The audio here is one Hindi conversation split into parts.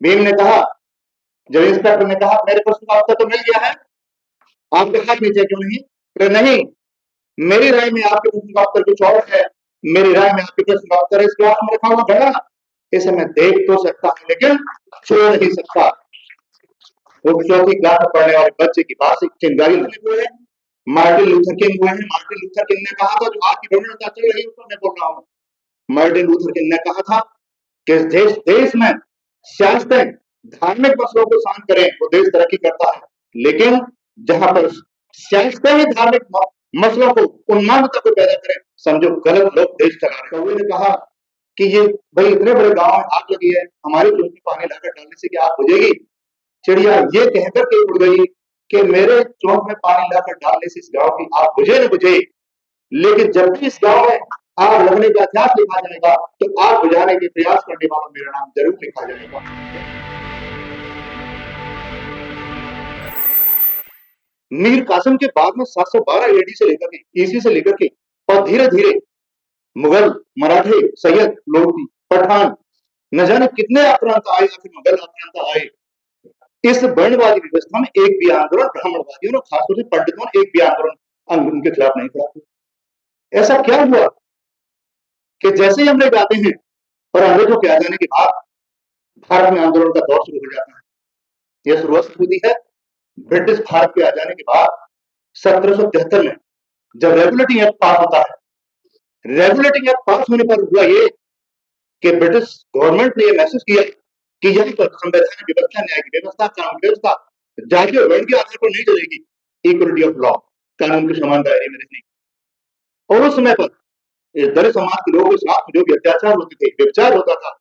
भीम ने कहा, जब इंस्पेक्टर ने कहा मेरे प्रश्न का उत्तर तो मिल गया है, आपके हाथ नीचे क्यों नहीं? तो नहीं, मेरी राय में आपके प्रश्न का उत्तर कुछ और है। मेरी राय में आपके प्रश्न का उत्तर इस क्लास में रखा हुआ घड़ा, इसे मैं देख तो सकता हूं लेकिन छू नहीं सकता। वो चौथी क्लास में पढ़ने वाले बच्चे की बात से चिंगारी लगे हुए हैं। मार्टिन लूथर किंग हुए हैं। मार्टिन लूथर किंग ने कहा था, जो आज की भ्रमणता चल रही है उसको मैं बोल रहा हूँ। मार्टिन लूथर किंग ने कहा था कि देश में सियासतें धार्मिक मसलों को शांत करें, वो देश तरक्की करता है। लेकिन जहां पर सियासतें ही धार्मिक मसलों को, उन्मादता को पैदा करें, समझो गलत लोग देश चला रहे। कौवे ने कहा कि ये भाई इतने बड़े गांव में आग लगी है, हमारी चौक में पानी लाकर डालने से क्या आग बुझेगी? चिड़िया ये कहकर के उड़ गई कि मेरे चौक में पानी लाकर डालने से इस गांव की आग बुझे न बुझे, लेकिन जब भी इस गांव में आग लगने का इतिहास लिखा जाएगा तो आग बुझाने के प्रयास करने वाला मेरा नाम जरूर लिखा जाएगा। मीर कासिम के बाद में 712 एडी से लेकर के ईसी से लेकर के और धीरे धीरे मुगल, मराठे, सैयद, लोधी, पठान, न जाने कितने आक्रांत आए, आखिर मुगल आक्रांत आए। इस वर्णवादी व्यवस्था में एक भी आंदोलन ब्राह्मणवादियों ने, खासतौर से पंडितों ने एक भी आंदोलन उनके खिलाफ नहीं करा। ऐसा क्या हुआ कि जैसे ही अंग्रेज आते हैं और अंग्रेजों के आ जाने के बाद भारत में आंदोलन का दौर शुरू हो जाता है। यह शुरुआत होती है ब्रिटिश भारत के आ जाने के बाद 1773 में, जब रेगुलेटिंग एक्ट पास होता है। रेगुलेटिंग एक्ट पास होने पर हुआ ये कि ब्रिटिश गवर्नमेंट ने यह महसूस किया कि यहाँ पर संवैधानिक व्यवस्था, न्याय की व्यवस्था, कानून व्यवस्था जाति और वर्ण के आधार पर नहीं चलेगी। इक्वलिटी ऑफ लॉ, कानून के समान दायरे में रहने। और उस समय पर इस दलित समाज के लोगों के साथ जो भी अत्याचार होते थे, व्यभिचार होता था,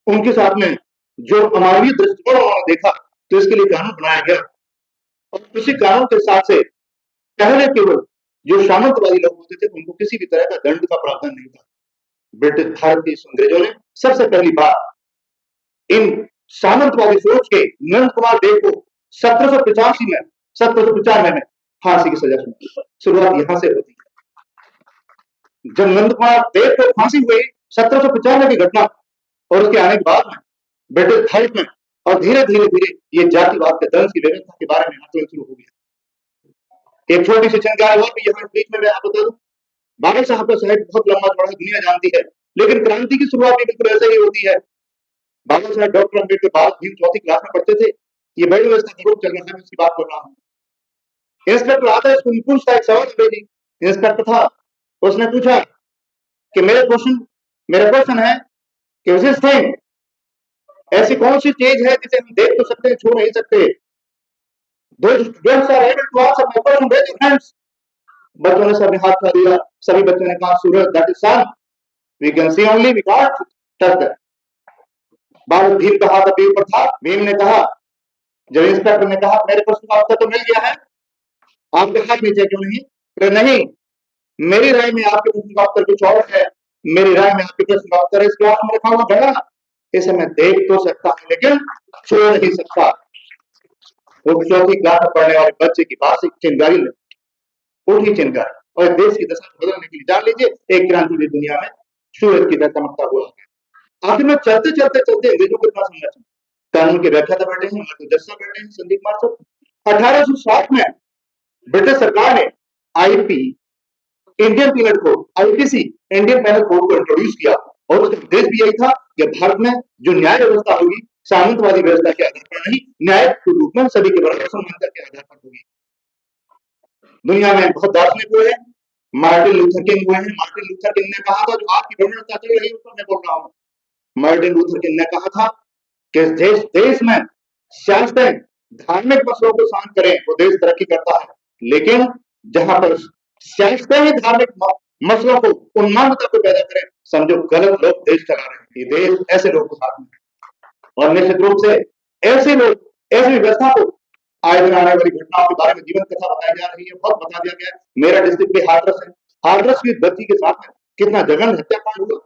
उनके साथ में जो अमानवीय दृष्टिकोण उन्होंने देखा, तो इसके लिए कानून बनाया गया। और उसी कानून के साथ से पहले केवल जो सामंतवादी लोग होते थे उनको किसी भी तरह का दंड का प्रावधान नहीं था। ब्रिटिश भारत के अंग्रेजों ने सबसे पहली बार इन सामंतवादी सोच के नंद कुमार देव को 1795 में फांसी की सजा सुनाई। शुरुआत यहां से होती है। जब नंद कुमार देव को फांसी हुई 1795 की घटना, और उसके आने के बाद में ब्रिटिश भारत में और धीरे धीरे धीरे ये जातिवाद के दंश की व्यवस्था के बारे में आंदोलन शुरू हो गया। एक छोटी सी जानकारी और भी यहाँ बीच में मैं आपको बता दूं, बाबा साहब का साहिब बहुत लंबा चौड़ा दुनिया जानती है, लेकिन क्रांति की शुरुआत भी बिल्कुल ऐसे ही होती है। बाबा साहब डॉक्टर अम्बेडकर बाद भी चौथी क्लास में पढ़ते थे। ये बड़ी व्यवस्था का रूप चल रहा है, मैं उसकी बात कर रहा हूँ। इंस्पेक्टर आता है, उसको पूछता है एक सवाल। इंस्पेक्टर था, उसने पूछा कि मेरा क्वेश्चन है कि उस थिंग, ऐसी कौन सी चीज है जिसे हम देख तो सकते हैं, छू नहीं सकते? बच्चों ने सबने हाथ उठा दिया। सभी बच्चों ने कहा सूरज, that is sun, we can see only, we can't touch that. बाबू भीम का हाथ अभी ऊपर था। भीम ने कहा, जब इंस्पेक्टर ने कहा मेरे प्रश्न का उत्तर तो मिल गया है, आपके हाथ नीचे क्यों नहीं? तो नहीं, मेरी राय में आपके प्रश्न का उत्तर कुछ और है। मेरी राय में आपके प्रश्न का उत्तर इस क्लास में रखा हुआ घड़ा, इसे मैं देख तो सकता हूं लेकिन छू नहीं सकता। वो चौथी क्लास में पढ़ने वाले बच्चे की बात से चिंगारी लगी, उठी चिंगारी, और देश की दशा बदलने के लिए जान लीजिए एक क्रांति दुनिया में सूरज की तरह चमकता हुआ। आखिर में चलते चलते चलते अंग्रेजों के पास समझा, कानून के व्याख्याता बैठे हैं, मार्गदर्शक बैठे हैं, संदीप मार्शल। 1860 में ब्रिटिश सरकार ने IP, Indian penal code, IPC, Indian penal code को इंट्रोड्यूस किया, और उसका उद्देश्य भी यही था कि भारत में जो न्याय व्यवस्था होगी सामंतवादी व्यवस्था के आधार पर नहीं, न्याय के रूप में सभी के बराबर समानता के आधार पर होगी। दुनिया में बहुत दार्शनिक हुए हैं, मार्टिन लूथर किंग हुए हैं। मार्टिन लूथर किंग ने कहा था, जो आज की भ्रमणता चल रही है उसको मैं बोल रहा हूँ। मार्टिन लूथर किंग ने कहा था कि देश में सियासतें धार्मिक मसलों को शांत करें, वो देश तरक्की करता है। लेकिन जहां पर सियासतें ही धार्मिक मसलों को, उन्मादता को पैदा करें, समझो गलत लोग देश चला रहे हैं। ये देश ऐसे लोग को साथ में, और निश्चित रूप से ऐसे लोग, ऐसी व्यवस्था को आए दिन आने वाली घटनाओं के बारे में जीवन कथा बताई जा रही है, बहुत बता दिया गया। मेरा डिस्ट्रिक्ट भी हाथरस है। हाथरस की बच्ची के साथ में कितना जघन्य हत्याकांड हुआ।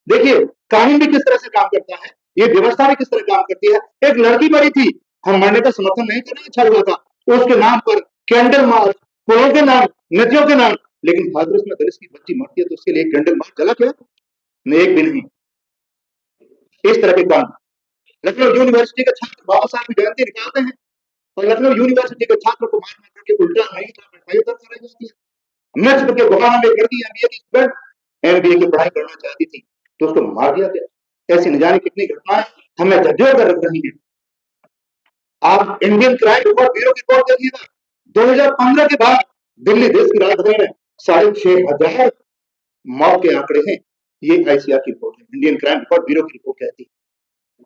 देखिए कानून भी किस तरह से काम करता है, ये व्यवस्था भी किस तरह काम करती है। एक लड़की मरी थी, हम मरने का समर्थन नहीं करना, अच्छा हुआ था, उसके नाम पर कैंडल मार्च, पुलों के नाम, नदियों के नाम। लेकिन हाथरस में दलित की बच्ची मरती है तो उसके लिए कैंडल मार्च चला क्या? एक भी नहीं। इस तरह के कानून लखनऊ यूनिवर्सिटी के छात्र बाबा साहब की जयंती निकालते हैं और लखनऊ यूनिवर्सिटी के छात्र को मार मार करके उल्टा नहीं कराई जाती है। नस्ब के गुलाम में लड़की एमबीए की स्टूडेंट एमबीए की पढ़ाई करना चाहती थी तो उसको मार दिया गया। ऐसी न जाने कितनी घटनाएं हमें झकझोर कर रख रही हैं। आप इंडियन क्राइम रिकॉर्ड ब्यूरो की रिपोर्ट देखिएगा, 2015 के बाद दिल्ली देश की राजधानी में 6,500 मौत के आंकड़े हैं। ये आईसीआर की रिपोर्ट है, इंडियन क्राइम रिकॉर्ड ब्यूरो की रिपोर्ट कहती है।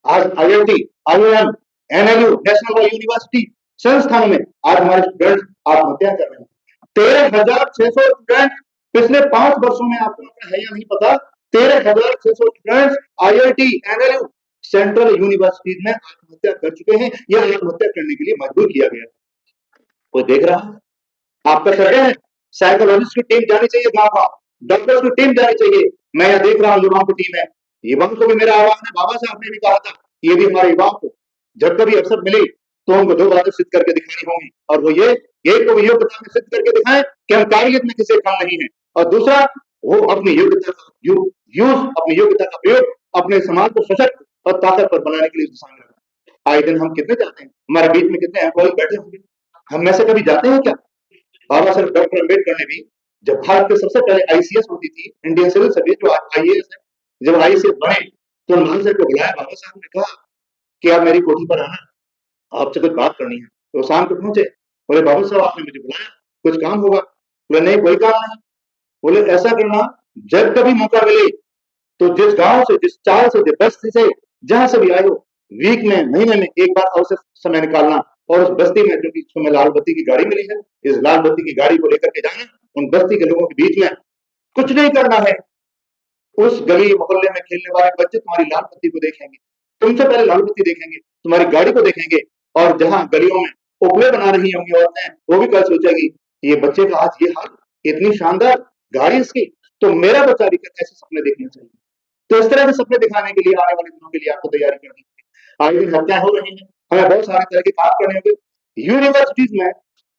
आज IIT, IIM, NLU, national law university संस्थानों में आज हमारे स्टूडेंट आत्महत्या कर रहे हैं। 13,600 स्टूडेंट पिछले 5 वर्षों में, आपको है या नहीं पता, 13,600 student IIT, NLU, central universities में आत्महत्या कर चुके हैं या आत्महत्या करने के लिए मजबूर किया गया। कोई देख रहा है? आपका सर्वे है, साइकोलॉजिस्ट की टीम जानी चाहिए गांव गांव, डॉक्टर्स की टीम जानी चाहिए। मैं यहाँ देख रहा हूँ युवाओं की टीम है, युवाओं को भी मेरा आह्वान है। बाबा साहब ने भी कहा था कि यदि हमारे युवाओं को जब कभी अवसर मिले तो उनको 2 बातें सिद्ध करके दिखानी होंगी, और वो ये तो योग्यता में सिद्ध करके दिखाएं कि हम काबिलियत में किसी कम नहीं है, और दूसरा वो अपनी योग्यता का अपनी योग्यता का प्रयोग अपने समाज को सशक्त और ताकतवर बनाने के लिए दिशा में रखें। आए दिन हम कितने जाते हैं, हमारे बीच में कितने एम्प्लॉय बैठे होंगे, हम में से कभी जाते हैं क्या? बाबा साहब डॉक्टर अम्बेडकर ने भी, जब भारत के सबसे पहले आईसीएस होती थी, इंडियन सिविल सर्विस, जो आईएएस है, जब आईसीएस बने तो मान साहब को बुलाया। बाबा साहब ने कहा कि आप मेरी कोठी पर आना, आपसे कुछ बात करनी है। तो शाम को पहुंचे, बोले बाबा साहब आपने मुझे बुलाया, कुछ काम होगा? बोले नहीं, कोई काम नहीं। बोले ऐसा करना, जब कभी मौका मिले तो जिस गांव से, जिस चाल से, जिस बस्ती से, जहां से भी आए हो, वीक में, महीने में एक बार अवसर समय निकालना और उस बस्ती में, जो कि तुम्हें लाल बत्ती की गाड़ी मिली है, इस लाल बत्ती की गाड़ी को लेकर के जाना, उन बस्ती के लोगों के बीच में कुछ नहीं करना है। उस गली मोहल्ले में खेलने वाले बच्चे तुम्हारी लाल बत्ती को देखेंगे, तुमसे पहले लाल बत्ती देखेंगे, तुम्हारी गाड़ी को देखेंगे, और जहां गलियों में उपले बना रही होंगी औरतें, वो भी कल सोचेगी ये बच्चे का आज ये हाल, इतनी शानदार गाड़ी इसकी, तो मेरा बच्चा भी ऐसे सपने देखने चाहिए। तो इस तरह के सपने दिखाने के लिए आने वाले दिनों के लिए आपको तैयारी करनी है। आगे दिन हत्याएं हो रही हैं, हमें बहुत सारे तरह के काम करने होंगे। यूनिवर्सिटीज में,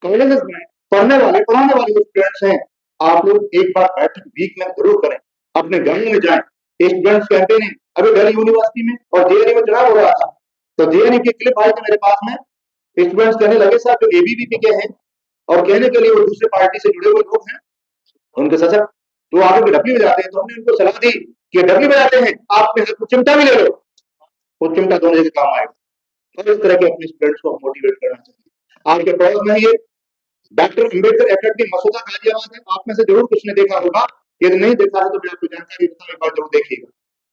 कॉलेजेस में पढ़ने वाले स्टूडेंट्स हैं, आप लोग एक बार बैठक वीक में जरूर करें, अपने गांव में जाएं। स्टूडेंट्स कैंपेन है अभी दिल्ली यूनिवर्सिटी में और जेएनयू में चुनाव हो रहा था, तो जेएनयू की क्लिप आई थी मेरे पास में। स्टूडेंट्स कहने लगे साहब जो एबीवीपी के हैं और कहने के लिए वो दूसरे पार्टी से जुड़े हुए लोग हैं, उनके सशक्त, तो आगे भी डब्ल्यू में जाते हैं, तो हमने उनको सलाह दी कि डब्ल्यू में जाते हैं आप अपने हाथ में चिमटा भी ले लो, वो चिमटा दोनों जगह काम आएगा। और इस तरह के अपने स्टूडेंट्स को मोटिवेट करना चाहिए। आपके पड़ोस में ये डॉक्टर अम्बेडकर एकेडमी मसूदा गाजियाबाद है, आप में से जरूर कुछ ने देखा होगा, यदि नहीं देखा है तो मैं आपको जानकारी देता हूं, एक बार जरूर देखिएगा।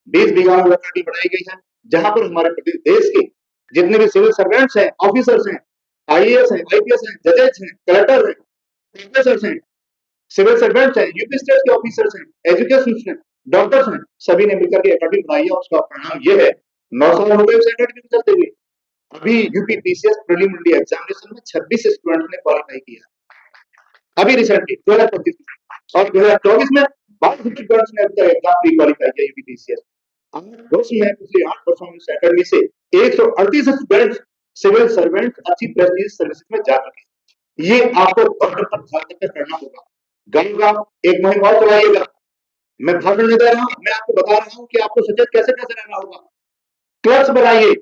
20 बीघा में एकेडमी बनाई गई है, जहां पर हमारे देश के जितने भी सिविल सर्वेंट्स हैं, ऑफिसर्स हैं, आईएएस हैं, आईपीएस हैं, जजेस हैं, कलेक्टर हैं, प्रोफेसर हैं, सिविल सर्वेंट्स हैं, यूपी स्टेट के ऑफिसर्स हैं, एजुकेशन हैं, डॉक्टर्स हैं, सभी ने मिलकर के एकेडमी बनाई है। उसका परिणाम ये है, 9 साल हो गए उस एकेडमी को चलते हुए, अभी यूपी पीसीएस प्रीलिमिनरी एग्जामिनेशन में 26 स्टूडेंट ने क्वालिफाई किया, अभी रिसेंटली 2025 और 2024 में 22 स्टूडेंट्स ने अभी तक एग्जाम प्री क्वालिफाई किया यूपी पीसीएस। 8 वर्ष में, पिछले 8 वर्षों में इस एकेडमी से 138 स्टूडेंट सिविल सर्वेंट अच्छी प्रेस्टीज सर्विसेज में जा चुके हैं। ये आपको करना होगा। गांव गांव एक मुहिम और चलाइएगा। मैं भाषण नहीं दे रहा हूं, मैं आपको बता रहा हूं कि आपको सचेत कैसे कैसे रहना होगा। क्लब्स बनाइए,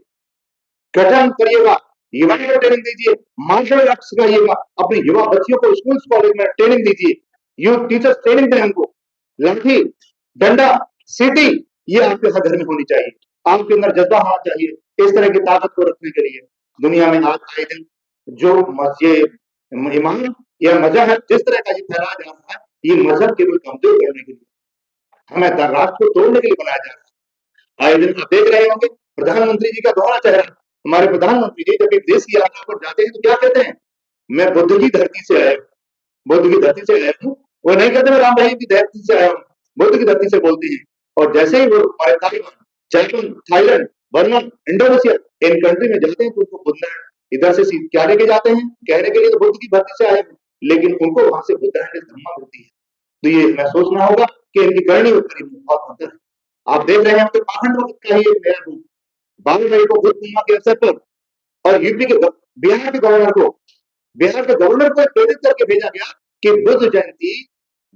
गठन करिएगा, युवाओं को ट्रेनिंग दीजिए, मार्शल आर्ट सिखाइएगा, अपने युवा बच्चियों को स्कूल कॉलेज में ट्रेनिंग दीजिए, यूथ टीचर्स ट्रेनिंग दें उनको। लाठी, डंडा, सीटी, ये आपके हर घर में होनी चाहिए। आपके अंदर जज्बा होना चाहिए इस तरह की ताकत को रखने के लिए। दुनिया में आज आए दिन जो ईमान या मजहब है, जिस तरह का ये फैलाया जा रहा है, ये मजहब केवल कमजोर करने के लिए, हमें राष्ट्र को तोड़ने के लिए बनाया जा रहा है। आए दिन आप देख रहे होंगे प्रधानमंत्री जी का दोहरा चेहरा। हमारे प्रधानमंत्री जी जब विदेश की यात्रा पर जाते हैं तो क्या कहते हैं, मैं बुद्ध की धरती से आया हूँ, बुद्ध की धरती से आया हूँ। वो नहीं कहते मैं राम भाई की धरती से आया हूँ, बुद्ध की धरती से बोलते हैं। और जैसे ही वो हमारे Taiwan, Japan, Thailand, Burma, Indonesia, in country में जाते हैं तो उनको बुद्ध इधर से क्या लेके जाते हैं, कहने के लिए तो बुद्ध की धरती से आए हैं, लेकिन उनको वहां से बुद्ध धम्मा मिलती है। तो ये मैं सोचना होगा कि इनकी करनी और करीब में बहुत अंतर है। आप देख रहे हैं कि पाखंड वक्त का ही एक नया रूप, 22 मई को बुद्ध पूर्णिमा के अवसर पर और यूपी के बिहार के गवर्नर को प्रेरित करके भेजा गया कि बुद्ध जयंती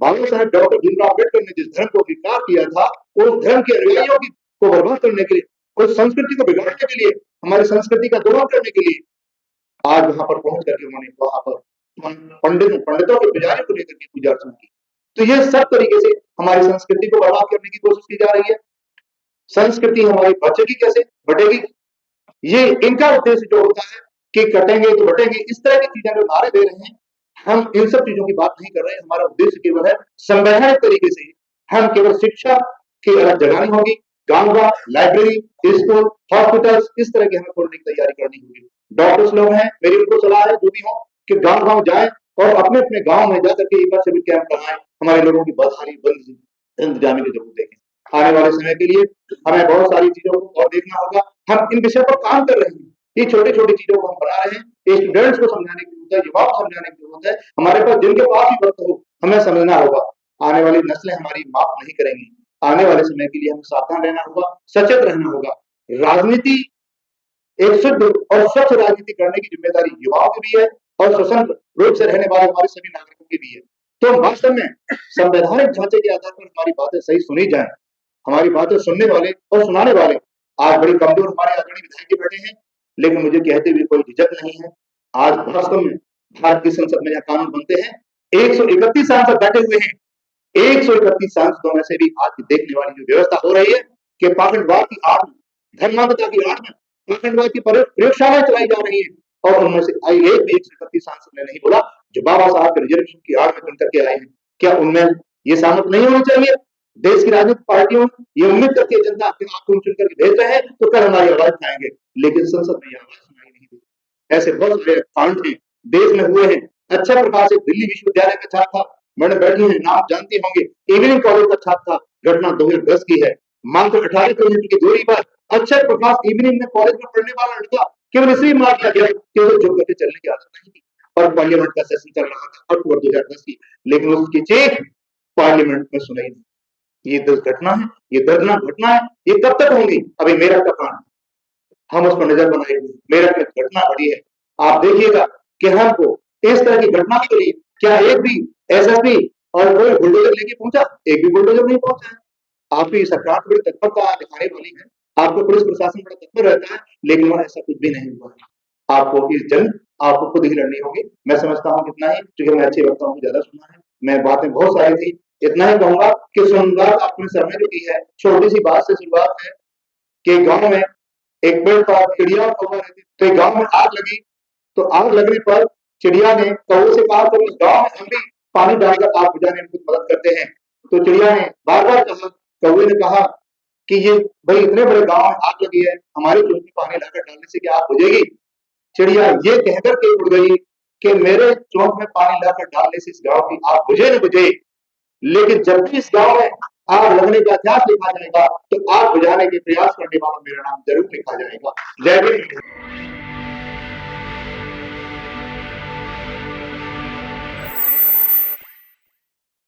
बाबा साहब डॉक्टर भीमराव अम्बेडकर ने जिस धर्म को स्वीकार किया था, उस धर्म के अनुयायियों को बर्बाद करने के लिए उस संस्कृति को बिगाड़ने के लिए, हमारी संस्कृति का दोहन करने के लिए आज वहां पर पहुंच करके उन्होंने वहां पर पंडितों के पुजारी को लेकर के पूजा अर्चना की। तो ये सब तरीके से हमारी संस्कृति को बर्बाद करने की कोशिश की जा रही है। संस्कृति हमारी बचेगी कैसे, बटेगी? ये इनका उद्देश्य जो होता है कि कटेंगे तो बटेंगे, इस तरह की चीजें जो नारे दे रहे हैं, हम इन सब चीजों की बात नहीं कर रहे हैं। हमारा उद्देश्य केवल है संवैधानिक तरीके से हम केवल शिक्षा की अलग जगानी होगी, गांव-गांव लाइब्रेरी, स्कूल, हॉस्पिटल्स इस तरह की हमें खोलने की तैयारी करनी होगी। डॉक्टर्स लोग हैं, मेरी उनको सलाह है जो भी हो कि गांव-गांव जाएं और अपने-अपने गांव में जाकर के एक बार सिविल कैंप लगाएं, हमारे लोगों की बदहाली बंद इंतजामी की जरूरत देखें। आने वाले समय के लिए हमें बहुत सारी चीजों को और देखना होगा। हम इन विषयों पर काम कर रहे हैं, ये छोटी-छोटी चीजों को हम बना रहे हैं, ये स्टूडेंट्स को समझाने की जरूरत है, युवाओं को समझाने की जरूरत है। हमारे पास जिनके पास भी वक्त हो, हमें समझना होगा। आने वाली नस्लें हमारी माफ नहीं करेंगी। आने वाले समय के लिए हमें सावधान रहना होगा, सचेत रहना होगा। राजनीति एक शुद्ध और स्वच्छ राजनीति करने की जिम्मेदारी युवाओं की भी है और स्वतंत्र रूप से रहने वाले हमारे सभी नागरिकों की भी है। तो वास्तव में संवैधानिक ढांचे के आधार पर हमारी बातें सही सुनी जाए, हमारी बातें सुनने वाले और सुनाने वाले आज बड़ी कमजोर हमारे आदरणीय विधायक बैठे हैं, लेकिन मुझे कहते हुए कोई झिझक नहीं है। आज वास्तव में भारत की संसद में यहाँ कानून बनते हैं, 131 सांसद बैठे हुए हैं। 131 सांसदों में से भी आज की देखने वाली जो व्यवस्था हो रही है कि पाखंडवाद की आड़ में, धर्मांधता की आड़ में पाखंडवाद की प्रयोगशालाएं चलाई जा रही है और उनमें से आई एक भी 131 सांसद ने नहीं बोला जो बाबा साहब के रिजर्वेशन की आड़ में चुन करके आए हैं। क्या उनमें ये सामत नहीं होनी चाहिए? देश की राजनीतिक पार्टियों ये उम्मीद करती है जनता कि आपको चुन करके भेज रहे हैं तो कल हमारी आवाज उठाएंगे, लेकिन संसद में ये आवाज सुनाई नहीं दी। ऐसे बहुत सारे कांड हैं देश में हुए हैं। अच्छा प्रकाश एक दिल्ली विश्वविद्यालय का छात्र था, मैंने बैठी है नाम जानती होंगे, इवनिंग कॉलेज का छात्र था, घटना 2010 की है। मात्र 18 किलोमीटर की दूरी पर अक्षर प्रकाश इवनिंग में कॉलेज में पढ़ने वाला लड़का केवल इसलिए मार दिया गया कि वो झुक करके चलने की आदत नहीं थी और पार्लियामेंट का सेशन चल रहा था अक्टूबर 2010 की, लेकिन उसकी चीख पार्लियामेंट में सुनाई नहीं। ये दुर्घटना है, ये दर्दनाक घटना है, ये कब तक होंगी? अभी मेरठ का कांड, हम उस पर नजर बनाए हुए, मेरठ में घटना घटी है। आप देखिएगा कि हमको इस तरह की घटना के लिए क्या एक भी एसएसपी और कोई बुलडोजर लेके पहुंचा? एक भी बुलडोजर नहीं पहुंचा है। आपकी सरकार बड़ी तत्परता दिखाने वाली है, आपको पुलिस प्रशासन बड़ा तत्पर रहता है, लेकिन वहां ऐसा कुछ भी नहीं हुआ है। आपको इस जंग आपको खुद ही लड़नी होगी। मैं समझता हूँ कितना ही, क्योंकि मैं अच्छे वक्ताओं को ज्यादा सुना है, मैं बातें बहुत सारी थी, इतना ही कहूंगा कि शुरुआत आपने सर में जो की है, छोटी सी बात से शुरुआत है कि गांव में एक पेड़ पर चिड़िया और कौवा रहती, तो गांव में आग लगी, तो आग लगने पर चिड़िया ने कौवे से कहा तो इस गांव में हम भी पानी डालकर आग बुझाने में कुछ मदद करते हैं। तो चिड़िया ने बार बार कहा, कौवे ने कहा कि ये भाई इतने बड़े गांव में आग लगी है, हमारे चूल्हे में पानी लाकर डालने से क्या आग बुझेगी? चिड़िया ये कहकर के उड़ गई कि मेरे चौक में पानी लाकर डालने से इस गांव की आग बुझे न बुझे, लेकिन जब भी इस गांव में आग लगने का इतिहास लिखा जाएगा तो आग बुझाने के प्रयास करने वाला मेरा नाम जरूर लिखा जाएगा। जय हिंद।